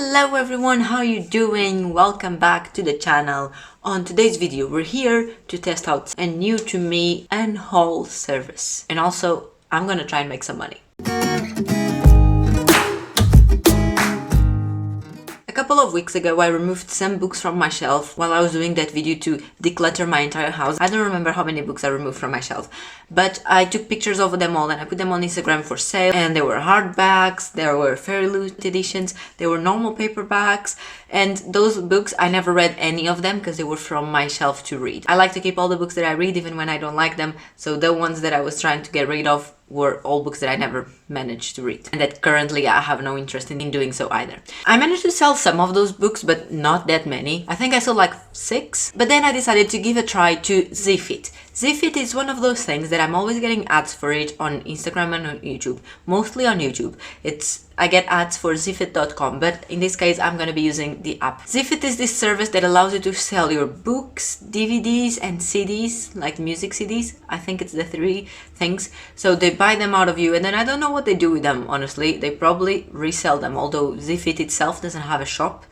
Hello everyone, how you doing? Welcome back to the channel. On today's video, we're here to test out a new to me and haul service. And also, I'm gonna try and make some money. A couple of weeks ago, I removed some books from my shelf while I was doing that video to declutter my entire house. I don't remember how many books I removed from my shelf, but I took pictures of them all and I put them on Instagram for sale. And there were hardbacks, there were fairy loot editions, there were normal paperbacks, and those books, I never read any of them because they were from my shelf to read. I like to keep all the books that I read even when I don't like them, so the ones that I was trying to get rid of were all books that I never managed to read and that currently I have no interest in doing so either. I managed to sell some of those books, but not that many. I think I sold like 6, but then I decided to give a try to ziffit. Ziffit is one of those things that I'm always getting ads for it on Instagram and on YouTube, mostly on YouTube. I get ads for ziffit.com, but in this case I'm going to be using the app. Ziffit is this service that allows you to sell your books, DVDs and CDs, like music CDs. I think it's the 3 things. So they buy them out of you and then I don't know what they do with them, honestly. They probably resell them, although Ziffit itself doesn't have a shop.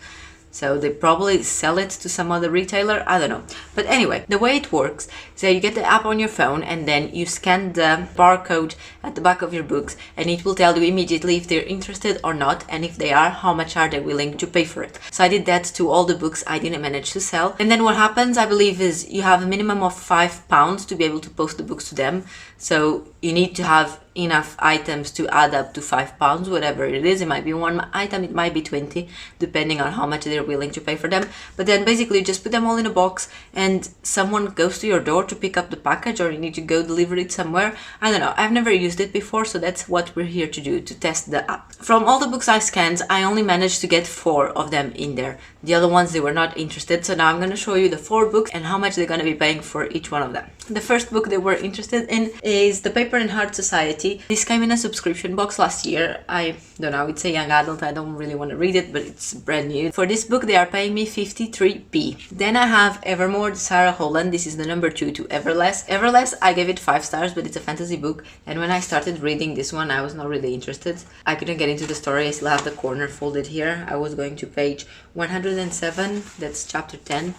So they probably sell it to some other retailer, I don't know. But anyway, the way it works is that you get the app on your phone and then you scan the barcode at the back of your books and it will tell you immediately if they're interested or not, and if they are, how much are they willing to pay for it. So I did that to all the books I didn't manage to sell. And then what happens, I believe, is you have a minimum of £5 to be able to post the books to them. So you need to have enough items to add up to £5, whatever it is. It might be 1 item, it might be 20, depending on how much they're willing to pay for them. But then basically you just put them all in a box and someone goes to your door to pick up the package, or you need to go deliver it somewhere. I don't know, I've never used it before, so that's what we're here to do, to test the app. From all the books I scanned, I only managed to get 4 of them in there. The other ones, they were not interested, so now I'm going to show you the 4 books and how much they're going to be paying for each one of them. The first book they were interested in is The Paper and Heart Society. This came in a subscription box last year. I don't know, it's a young adult, I don't really want to read it, but it's brand new. For this book they are paying me 53p. Then I have Evermore, Sarah Holland. This is the number 2 to Everless. Everless, I gave it 5 stars, but it's a fantasy book, and when I started reading this one I was not really interested. I couldn't get into the story. I still have the corner folded here. I was going to page 107, that's chapter 10.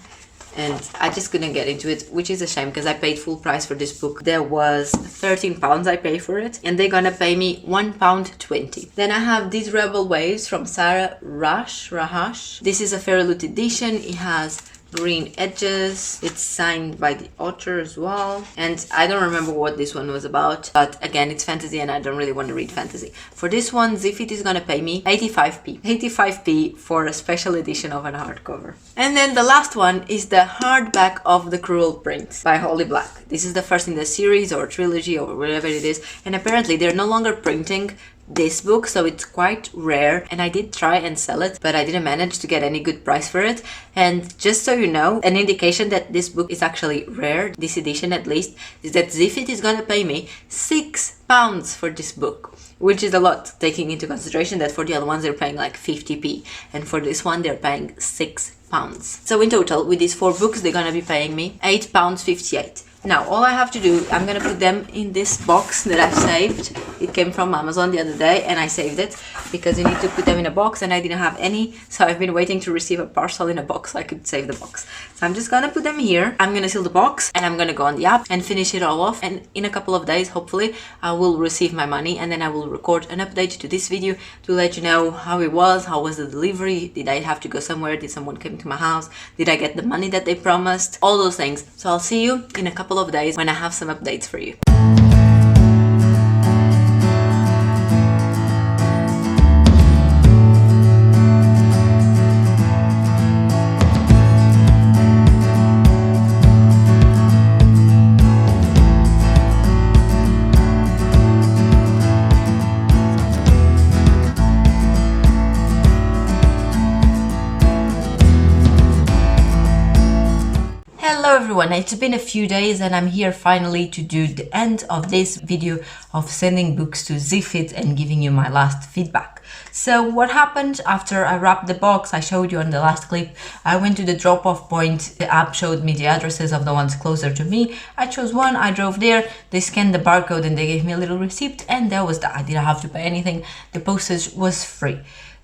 And I just couldn't get into it, which is a shame because I paid full price for this book. There was £13 I paid for it, and they're gonna pay me £1.20. Then I have These Rebel Waves from Sarah Rahash. This is a fairy loot edition. It has green edges. It's signed by the author as well, and I don't remember what this one was about, but again, it's fantasy and I don't really want to read fantasy. For this one, Ziffit is gonna pay me 85p for a special edition of an hardcover. And then the last one is the hardback of The Cruel Prince by Holly Black. This is the first in the series or trilogy or whatever it is, and apparently they're no longer printing this book, so it's quite rare, and I did try and sell it, but I didn't manage to get any good price for it. And just so you know, an indication that this book is actually rare, this edition at least, is that Ziffit is gonna pay me £6 for this book, which is a lot, taking into consideration that for the other ones they're paying like 50p, and for this one they're paying £6. So in total, with these 4 books, they're gonna be paying me £8.58. Now, all I have to do, I'm gonna put them in this box that I've saved. It came from Amazon the other day and I saved it because you need to put them in a box and I didn't have any. So I've been waiting to receive a parcel in a box so I could save the box. So I'm just gonna put them here. I'm gonna seal the box and I'm gonna go on the app and finish it all off. And in a couple of days, hopefully, I will receive my money and then I will record an update to this video to let you know how it was, how was the delivery, did I have to go somewhere, did someone come to my house, did I get the money that they promised, all those things. So I'll see you in a couple of days when I have some updates for you. Hello everyone, it's been a few days and I'm here finally to do the end of this video of sending books to Ziffit and giving you my last feedback. So what happened after I wrapped the box, I showed you on the last clip, I went to the drop-off point, the app showed me the addresses of the ones closer to me, I chose one, I drove there, they scanned the barcode and they gave me a little receipt, and that was that. I didn't have to pay anything, the postage was free.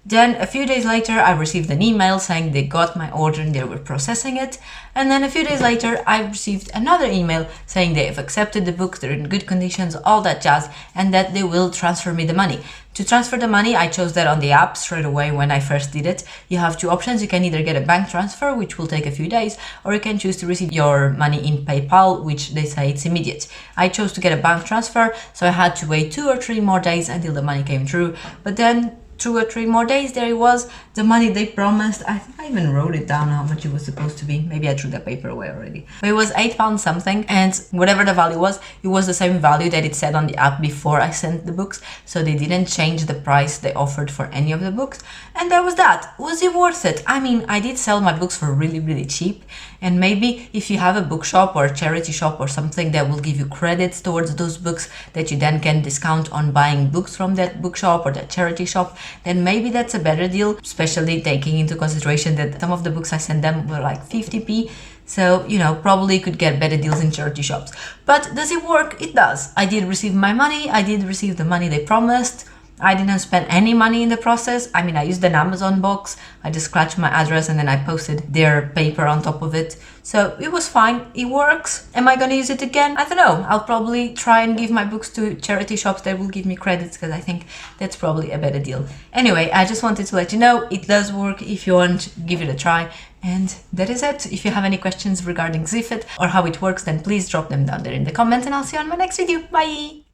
Then a few days later, I received an email saying they got my order and they were processing it. And then a few days later, I received another email saying they have accepted the book, they're in good conditions, all that jazz, and that they will transfer me the money. To transfer the money, I chose that on the app straight away when I first did it. You have two options. You can either get a bank transfer, which will take a few days, or you can choose to receive your money in PayPal, which they say it's immediate. I chose to get a bank transfer, so I had to wait 2 or 3 more days until the money came through. But then 2 or 3 more days, there it was, the money they promised. I think I even wrote it down how much it was supposed to be. Maybe I threw the paper away already. But it was £8 something, and whatever the value was, it was the same value that it said on the app before I sent the books, so they didn't change the price they offered for any of the books. And that was that. Was it worth it? I mean, I did sell my books for really, really cheap, and maybe if you have a bookshop or a charity shop or something that will give you credits towards those books that you then can discount on buying books from that bookshop or that charity shop, then maybe that's a better deal, especially taking into consideration that some of the books I sent them were like 50p. So, you know, probably could get better deals in charity shops. But does it work? It does. I did receive my money. I did receive the money they promised. I didn't spend any money in the process. I mean, I used an Amazon box. I just scratched my address and then I posted their paper on top of it. So it was fine. It works. Am I going to use it again? I don't know. I'll probably try and give my books to charity shops that will give me credits, because I think that's probably a better deal. Anyway, I just wanted to let you know it does work. If you want, give it a try. And that is it. If you have any questions regarding ziffit or how it works, then please drop them down there in the comments, and I'll see you on my next video. Bye!